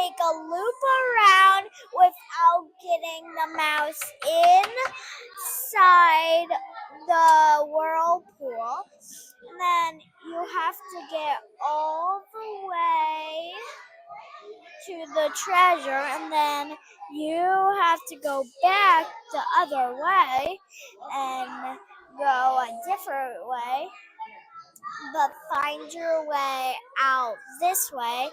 make a loop around without getting the mouse inside the whirlpool. And then you have to get all the way to the treasure, and then you have to go back the other way and go a different way, but find your way out this way.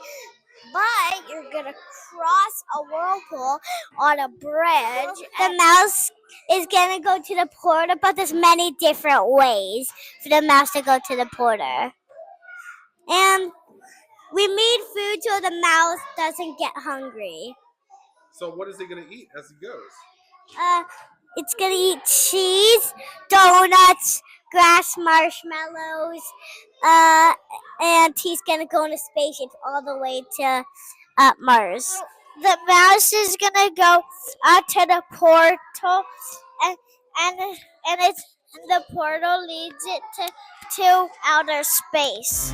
But you're gonna cross a whirlpool on a bridge. The mouse is gonna go to the portal, but there's many different ways for the mouse to go to the portal. And we made food so the mouse doesn't get hungry. So what is he going to eat as he goes? It's gonna eat cheese, donuts, grass, marshmallows, and he's gonna go in a spaceship all the way to Mars. The mouse is gonna go to the portal, and the portal leads it to outer space.